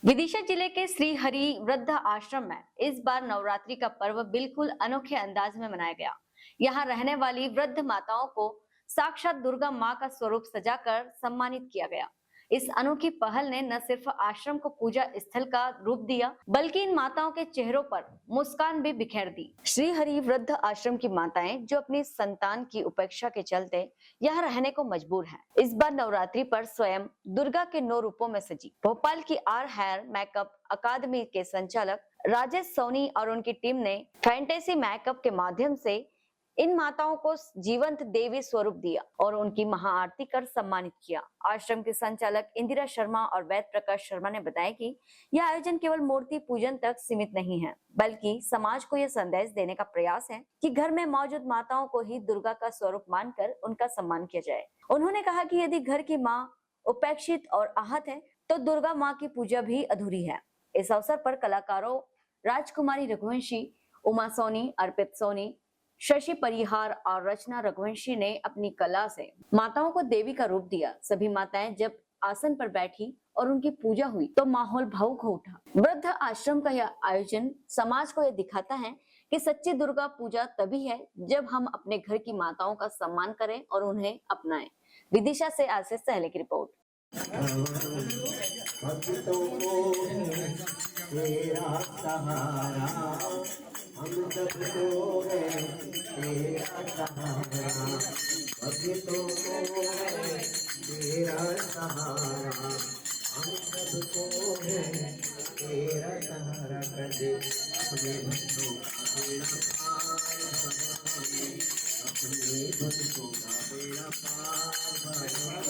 विदिशा जिले के श्री हरि वृद्ध आश्रम में इस बार नवरात्रि का पर्व बिल्कुल अनोखे अंदाज में मनाया गया। यहाँ रहने वाली वृद्ध माताओं को साक्षात दुर्गा माँ का स्वरूप सजाकर सम्मानित किया गया। इस अनोखी पहल ने न सिर्फ आश्रम को पूजा स्थल का रूप दिया, बल्कि इन माताओं के चेहरों पर मुस्कान भी बिखेर दी। श्री हरि वृद्ध आश्रम की माताएं जो अपनी संतान की उपेक्षा के चलते यहाँ रहने को मजबूर हैं, इस बार नवरात्रि पर स्वयं दुर्गा के 9 रूपों में सजी। भोपाल की आर हेयर मेकअप अकादमी के संचालक राजेश सोनी और उनकी टीम ने फैंटेसी मेकअप के माध्यम से इन माताओं को जीवंत देवी स्वरूप दिया और उनकी महाआरती कर सम्मानित किया। आश्रम के संचालक इंदिरा शर्मा और वैद प्रकाश शर्मा ने बताया कि यह आयोजन केवल मूर्ति पूजन तक सीमित नहीं है, बल्कि समाज को यह संदेश देने का प्रयास है कि घर में मौजूद माताओं को ही दुर्गा का स्वरूप मानकर उनका सम्मान किया जाए। उन्होंने कहा कि यदि घर की माँ उपेक्षित और आहत है तो दुर्गा माँ की पूजा भी अधूरी है। इस अवसर पर कलाकारों राजकुमारी रघुवंशी, उमा सोनी, अर्पित सोनी, शशि परिहार और रचना रघुवंशी ने अपनी कला से माताओं को देवी का रूप दिया। सभी माताएं जब आसन पर बैठी और उनकी पूजा हुई तो माहौल भावुक हो उठा। वृद्ध आश्रम का यह आयोजन समाज को यह दिखाता है कि सच्ची दुर्गा पूजा तभी है जब हम अपने घर की माताओं का सम्मान करें और उन्हें अपनाएं। विदिशा से आशीष सहले की रिपोर्ट। हम सबको है तेरा सहारा, भक्तों को है तेरा सहारा, हम सबको है तेरा सहारा। कर दे अपने भक्तों का बेड़ा पार भगवान, अपने भक्तों का बेड़ा पार भगवान,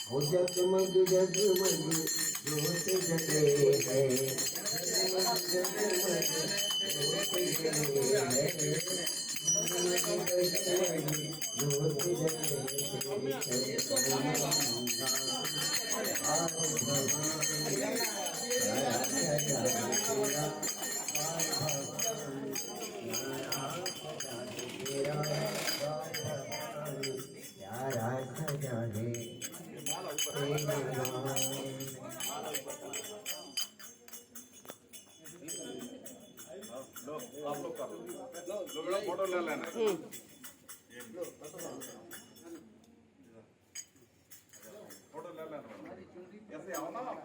हो जगमग जगमग जोत जले है, जगमग जगमग जोत जले है, जगमग जगमग जोत आप लोग कर लो फोटो ले लेना। फोटो ले लेना, ऐसे आओ ना आप।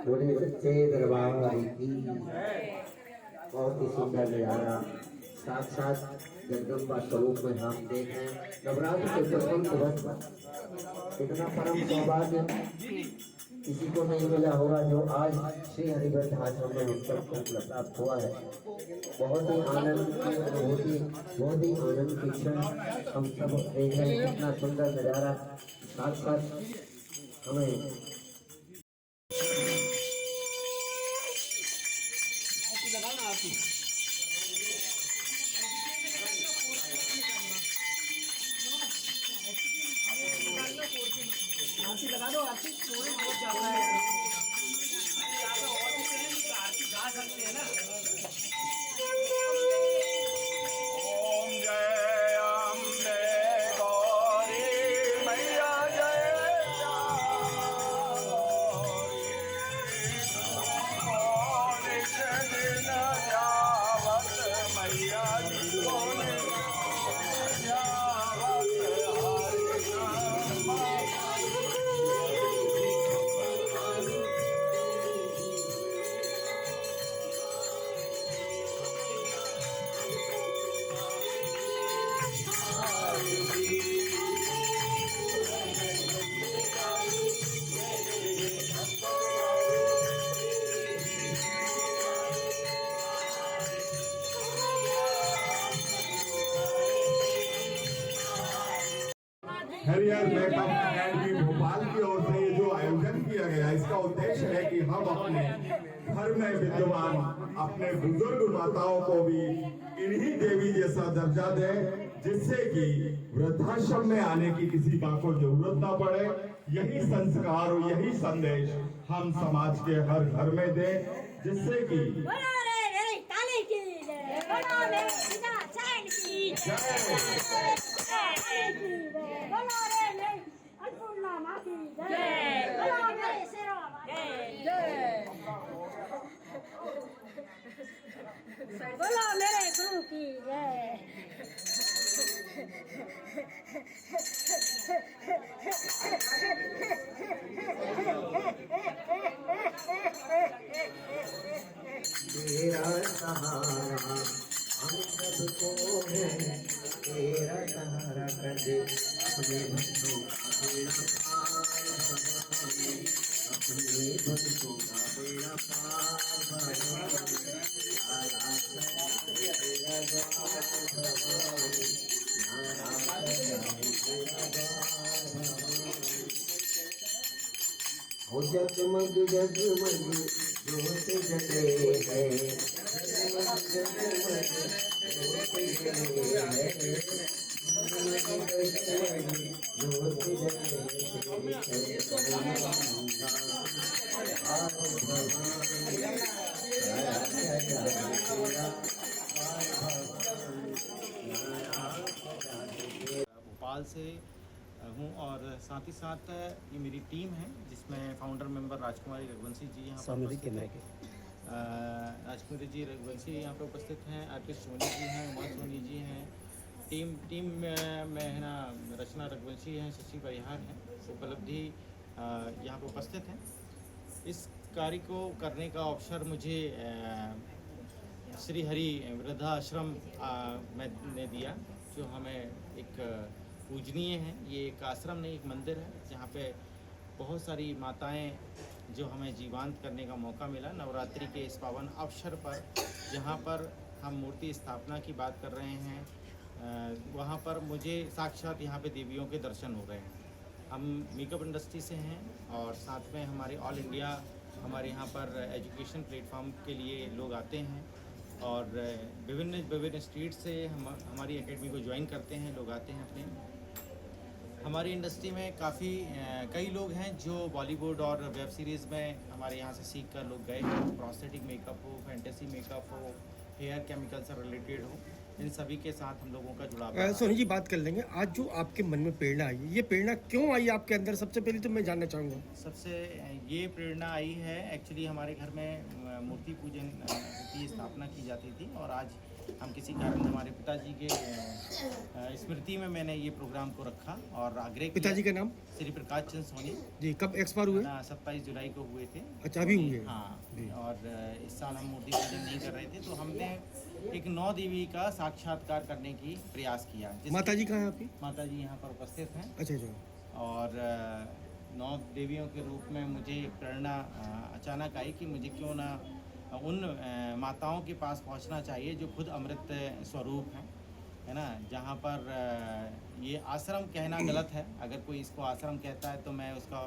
बोले सच्चे दरबार की बहुत ही सुंदर नजारा साक्षात जगदम्बा स्वरूप में हम देखें। नवरात्र के प्रथम दिवस पर इतना परम सौभाग्य किसी को नहीं मिला होगा जो आज श्री हरिवृद्ध आश्रम में उत्सव को प्राप्त हुआ है। बहुत ही आनंद की अनुभूति, बहुत ही आनंद की क्षण हम सब देख रहे हैं। कितना सुंदर नजारा साथ साथ हमें लगा दो। आरती बहुत ज्यादा है। आरती गा सकते हैं ना। ओम जय अम्बे गौरी मैया जय दिन जावत मैया हरियर मेकअप अकेडमी भोपाल की ओर से ये जो आयोजन किया गया, इसका उद्देश्य है कि हम अपने घर में विद्यमान अपने बुजुर्ग माताओं को भी इन्हीं देवी जैसा दर्जा दें, जिससे कि वृद्धाश्रम में आने की किसी का को जरूरत ना पड़े। यही संस्कार और यही संदेश हम समाज के हर घर में दें, जिससे कि बोलो रे नहीं अन्नपूर्णा माँ की जय। बोलो मेरे शेरों की जय। बोलो मेरे गुरु की जय। तेरा सहारा हम सबको है, तेरा सहारा कर दे अपने भक्तों का बेड़ा पार भगवान, अपने भक्तों का बेड़ा पार भगवान, आराधना तेरा द्वार भगवान, आराधना तेरा द्वार भगवान। हो जगमग जगमग ज्योत जले है, जगमग जगमग ज्योत जले है, जगमग जगमग ज्योत जले भोपाल से हूँ और साथ ही साथ ये मेरी टीम है जिसमें फाउंडर मेंबर राजकुमारी रघुवंशी जी यहाँ पर उपस्थित हैं, राजकुमारी जी रघुवंशी यहाँ पर उपस्थित हैं, आर्टिस्ट सोनी जी हैं, उमा सोनी जी हैं, टीम में है ना रचना रघुवंशी हैं, शशि परिहार हैं, उपलब्धि यहाँ पर उपस्थित हैं। इस कार्य को करने का अवसर मुझे श्री हरि वृद्धाश्रम ने दिया, जो हमें एक पूजनीय है। ये एक आश्रम नहीं, एक मंदिर है जहाँ पे बहुत सारी माताएं जो हमें जीवांत करने का मौका मिला नवरात्रि के इस पावन अवसर पर, जहाँ पर हम मूर्ति स्थापना की बात कर रहे हैं। वहाँ पर मुझे साक्षात यहाँ पे देवियों के दर्शन हो रहे हैं। हम मेकअप इंडस्ट्री से हैं और साथ में हमारे ऑल इंडिया हमारे यहाँ पर एजुकेशन प्लेटफॉर्म के लिए लोग आते हैं और विभिन्न स्टेट से हमारी एकेडमी को ज्वाइन करते हैं, लोग आते हैं अपने। हमारी इंडस्ट्री में कई लोग हैं जो बॉलीवुड और वेब सीरीज़ में हमारे यहाँ से सीख कर लोग गए हैं। प्रोस्थेटिक मेकअप हो, फैंटेसी मेकअप हो, हेयर केमिकल से रिलेटेड हो, इन सभी के साथ हम लोगों का जुड़ाव है। सोनी जी बात कर लेंगे, आज जो आपके मन में प्रेरणा आई, ये प्रेरणा क्यों आई आपके अंदर? सबसे पहले तो मैं जानना चाहूँगा। सबसे ये प्रेरणा आई है, एक्चुअली हमारे घर में मूर्ति पूजन की स्थापना की जाती थी और आज हम किसी कारण हमारे पिताजी के स्मृति में मैंने ये प्रोग्राम को रखा और आग्रह। पिताजी का नाम? श्री प्रकाश चंद सोनी जी। कब एक्सपायर हुए? 27 जुलाई को हुए थे। अच्छा, अभी हुए? हाँ। और इस साल हम मूर्ति पूजन नहीं कर रहे थे तो हमने एक 9 देवी का साक्षात्कार करने की प्रयास किया। माता जी कहाँ है आपकी? माता जी यहाँ पर उपस्थित हैं। अच्छा अच्छा। और 9 देवियों के रूप में मुझे प्रेरणा अचानक आई कि मुझे क्यों ना उन माताओं के पास पहुंचना चाहिए जो खुद अमृत स्वरूप हैं, है ना। जहाँ पर ये आश्रम कहना गलत है, अगर कोई इसको आश्रम कहता है तो मैं उसका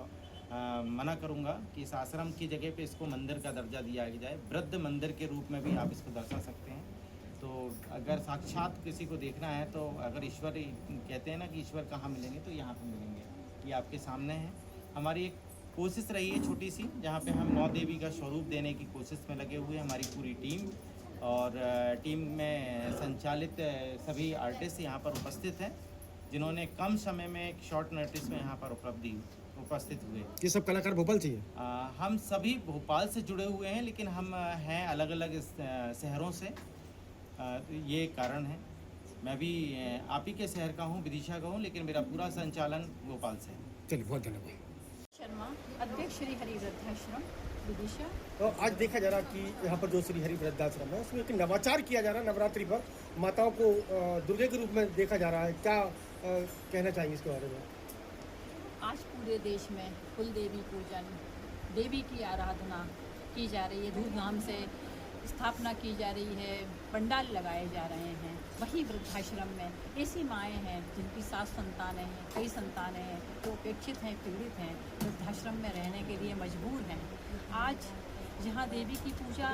मना करूँगा कि इस आश्रम की जगह पे इसको मंदिर का दर्जा दिया जाए। वृद्ध मंदिर के रूप में भी आप इसको दर्शा सकते हैं। तो अगर साक्षात किसी को देखना है तो अगर ईश्वर कहते हैं ना कि ईश्वर कहाँ मिलेंगे, तो यहाँ पर मिलेंगे। ये आपके सामने है। हमारी एक कोशिश रही है छोटी सी, जहाँ पे हम 9 देवी का स्वरूप देने की कोशिश में लगे हुए हैं, हमारी पूरी टीम। और टीम में संचालित सभी आर्टिस्ट यहाँ पर उपस्थित हैं जिन्होंने कम समय में एक शॉर्ट नोटिस में यहाँ पर उपस्थित हुए। ये सब कलाकार भोपाल से? हम सभी भोपाल से जुड़े हुए हैं, लेकिन हम हैं अलग अलग शहरों से। ये कारण है। मैं भी आप ही के शहर का हूँ, विदिशा का हूँ, लेकिन मेरा पूरा संचालन भोपाल से है। चलिए, बहुत धन्यवाद। शर्मा, अध्यक्ष श्री हरि वृद्धाश्रम विदिशा। तो आज देखा जा रहा कि यहाँ पर जो श्री हरि वृद्धाश्रम है उसमें एक नवाचार किया जा रहा है। नवरात्रि पर माताओं को दुर्गे के रूप में देखा जा रहा है। क्या कहना चाहिए इसके बारे में? आज पूरे देश में कुल देवी पूजन, देवी की आराधना की जा रही है, धूमधाम से स्थापना की जा रही है, पंडाल लगाए जा रहे हैं। वहीं वृद्धाश्रम में ऐसी माएँ हैं जिनकी 7 संतानें हैं, कई संतानें हैं, जो उपेक्षित हैं, पीड़ित हैं, वृद्धाश्रम में रहने के लिए मजबूर हैं। आज जहाँ देवी की पूजा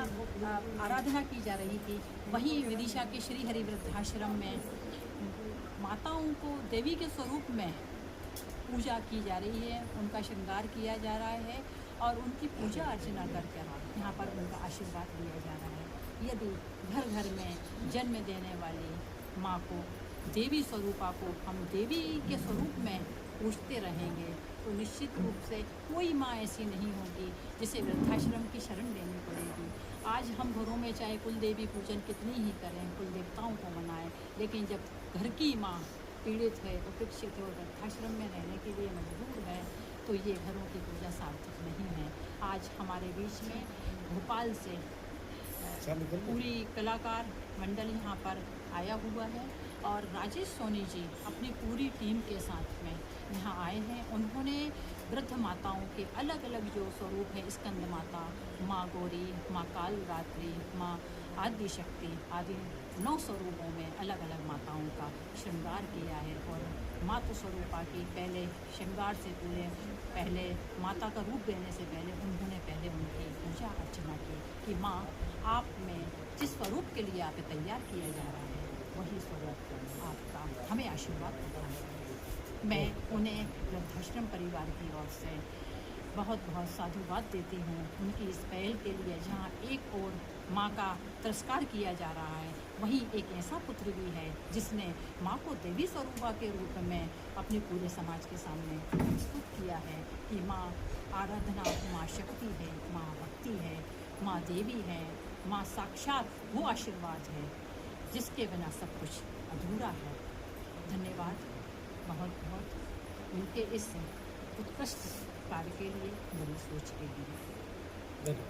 आराधना की जा रही थी, वहीं विदिशा के श्री हरि वृद्धाश्रम में माताओं को देवी के स्वरूप में पूजा की जा रही है, उनका श्रृंगार किया जा रहा है और उनकी पूजा अर्चना करके यहाँ पर उनका आशीर्वाद लिया जा रहा है। यदि घर घर में जन्म देने वाली माँ को देवी स्वरूपा को हम देवी के स्वरूप में पूछते रहेंगे तो निश्चित रूप से कोई माँ ऐसी नहीं होगी जिसे वृद्धाश्रम की शरण लेनी पड़ेगी। आज हम घरों में चाहे कुल देवी पूजन कितनी ही करें, कुल देवताओं को मनाएं, लेकिन जब घर की माँ पीड़ित है, उपेक्षित है और वृद्धाश्रम में रहने के लिए मजबूर है तो ये घरों की पूजा सार्थक नहीं है। आज हमारे बीच में भोपाल से पूरी कलाकार मंडल यहाँ पर आया हुआ है और राजेश सोनी जी अपनी पूरी टीम के साथ में यहाँ आए हैं। उन्होंने वृद्ध माताओं के अलग अलग जो स्वरूप है, स्कंद माता, माँ गौरी, माँ काल रात्रि, माँ आदि शक्ति आदि 9 स्वरूपों में अलग अलग माताओं का श्रृंगार किया है। और मातृ स्वरूपा की पहले श्रृंगार से पहले माता का रूप देने से पहले उन्होंने उनकी पूजा अर्चना की कि माँ आप में जिस स्वरूप के लिए आप तैयार किया जा रहा है वही स्वरूप आपका हमें आशीर्वाद देता है। मैं उन्हें वृद्धाश्रम परिवार की ओर से बहुत बहुत साधुवाद देती हूँ उनकी इस पहल के लिए। जहाँ एक और माँ का तिरस्कार किया जा रहा है, वहीं एक ऐसा पुत्र भी है जिसने माँ को देवी स्वरूपा के रूप में अपने पूरे समाज के सामने प्रस्तुत किया है कि माँ आराधना, माँ शक्ति है, माँ भक्ति है, माँ देवी है, माँ साक्षात वो आशीर्वाद है जिसके बिना सब कुछ अधूरा है। धन्यवाद बहुत बहुत उनके इस उत्कृष्ट कार्य के लिए, बड़ी सोच के लिए।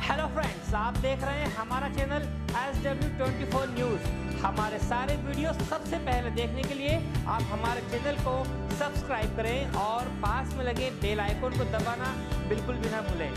हेलो फ्रेंड्स, आप देख रहे हैं हमारा चैनल SW24 न्यूज़। हमारे सारे वीडियो सबसे पहले देखने के लिए आप हमारे चैनल को सब्सक्राइब करें और पास में लगे बेल आइकन को दबाना बिल्कुल भी ना भूलें।